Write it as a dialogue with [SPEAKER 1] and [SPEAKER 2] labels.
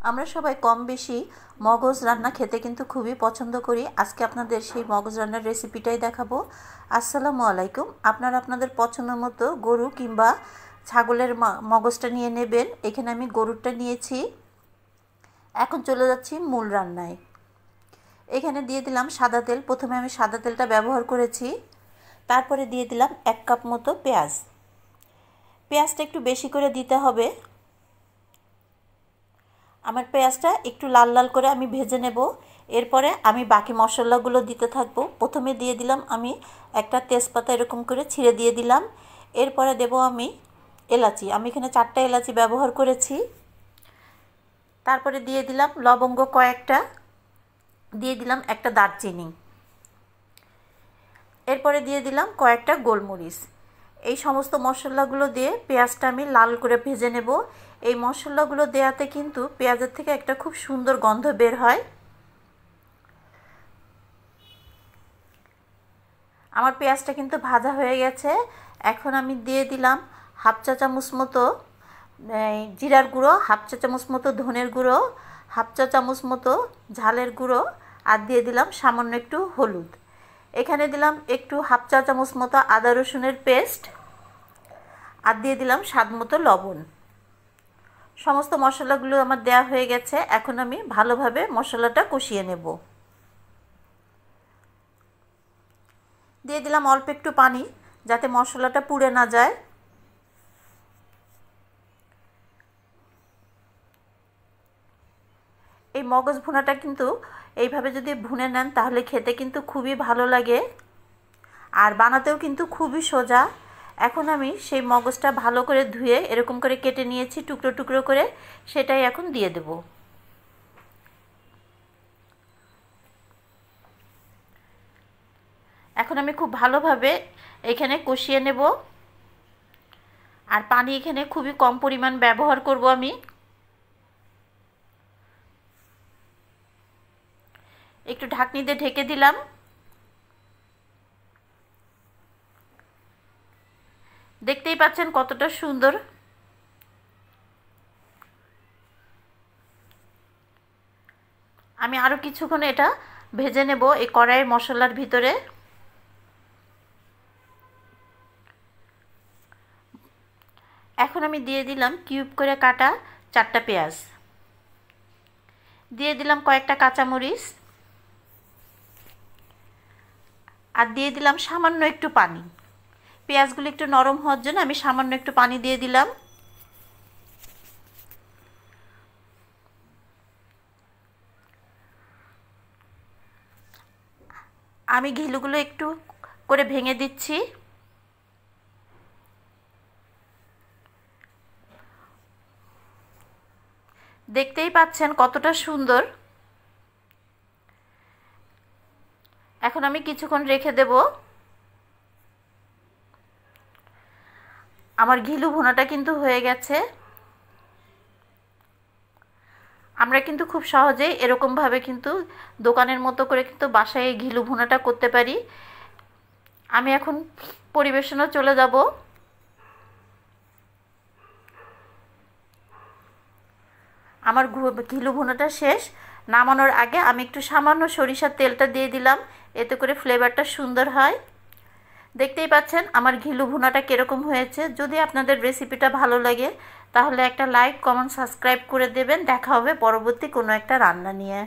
[SPEAKER 1] আমরা সবাই কম বেশি মগজ রান্না খেতে কিন্তু খুবই পছন্দ করি। আজকে আপনাদের সেই মগজ রান্নার রেসিপিটাই দেখাবো। আসসালামু আলাইকুম। আপনারা আপনাদের পছন্দ মতো গরু কিংবা ছাগলের মগজটা নিয়ে নেবেন। এখানে আমি গরুরটা নিয়েছি। এখন চলে যাচ্ছি মূল রান্নায়। এখানে দিয়ে দিলাম সাদা তেল। প্রথমে আমি সাদা তেলটা ব্যবহার করেছি। তারপরে দিয়ে দিলাম 1 কাপ মতো পেঁয়াজ। পেঁয়াজটা একটু বেশি করে দিতে হবে। আমার পেঁয়াজটা একটু লাল লাল করে আমি ভেজে নেব। এরপরে আমি বাকি মশলাগুলো দিতে থাকবো। প্রথমে দিয়ে দিলাম আমি একটা তেজপাতা এরকম করে ছিঁড়ে দিয়ে দিলাম। এরপরে দেব আমি এলাচি। আমি এখানে 4টা এলাচি ব্যবহার করেছি। তারপরে দিয়ে দিলাম লবঙ্গ কয়েকটা, দিয়ে দিলাম একটা দারচিনি, এরপরে দিয়ে দিলাম কয়েকটা গোলমরিচ। এই সমস্ত মশলাগুলো দিয়ে পেঁয়াজটা আমি লাল করে ভেজে নেব। এই মশলাগুলো দেওয়াতে কিন্তু পেঁয়াজের থেকে একটা খুব সুন্দর গন্ধ বের হয়। আমার পেঁয়াজটা কিন্তু ভাজা হয়ে গেছে। এখন আমি দিয়ে দিলাম হাফ চা চামচ মতো জিরার গুঁড়ো, হাফ চা চামচ মতো ধনের গুঁড়ো, হাফ চা চামচ মতো ঝালের গুঁড়ো, আর দিয়ে দিলাম সামান্য একটু হলুদ। এখানে দিলাম একটু হাফ চা চামচ মতো আদা রসুনের পেস্ট, আর দিয়ে দিলাম স্বাদ মতো লবণ। সমস্ত মশলাগুলো আমার দেওয়া হয়ে গেছে। এখন আমি ভালোভাবে মশলাটা কষিয়ে নেব। দিয়ে দিলাম অল্প একটু পানি, যাতে মশলাটা পুড়ে না যায়। এই মগজ ভুনাটা কিন্তু এইভাবে যদি ভুনে নেন তাহলে খেতে কিন্তু খুবই ভালো লাগে, আর বানাতেও কিন্তু খুবই সোজা। এখন আমি সেই মগজটা ভালো করে ধুয়ে এরকম করে কেটে নিয়েছি টুকরো টুকরো করে, সেটাই এখন দিয়ে দেব। এখন আমি খুব ভালোভাবে এখানে কষিয়ে নেব, আর পানি এখানে খুবই কম পরিমাণ ব্যবহার করব আমি। একটু ঢাকনি দিয়ে ঢেকে দিলাম। দেখতেই পাচ্ছেন কতটা সুন্দর। আমি আরও কিছুক্ষণ এটা ভেজে নেব এই কড়াইয়ের মশলার ভিতরে। এখন আমি দিয়ে দিলাম কিউব করে কাটা 4টা পেঁয়াজ, দিয়ে দিলাম কয়েকটা কাঁচামরিচ, আর দিয়ে দিলাম সামান্য একটু পানি। পেঁয়াজগুলো একটু নরম হওয়ার জন্য আমি সামান্য একটু পানি দিয়ে দিলাম। আমি ঘিলুগুলো একটু করে ভেঙে দিচ্ছি। দেখতেই পাচ্ছেন কতটা সুন্দর। এখন আমি কিছুক্ষণ রেখে দেব। আমার ঘিলু ভুনাটা কিন্তু হয়ে গেছে। আমরা কিন্তু খুব সহজেই এরকমভাবে কিন্তু দোকানের মতো করে কিন্তু বাসায় এই ঘিলু ভুনাটা করতে পারি। আমি এখন পরিবেশনে চলে যাব। আমার ঘিলু ভুনাটা শেষ। নামানোর আগে আমি একটু সামান্য সরিষার তেলটা দিয়ে দিলাম, এতে করে ফ্লেভারটা সুন্দর হয়। দেখতেই পাচ্ছেন আমার ঘিলু ভুনাটা কীরকম হয়েছে। যদি আপনাদের রেসিপিটা ভালো লাগে তাহলে একটা লাইক, কমেন্ট, সাবস্ক্রাইব করে দেবেন। দেখা হবে পরবর্তী কোনো একটা রান্না নিয়ে।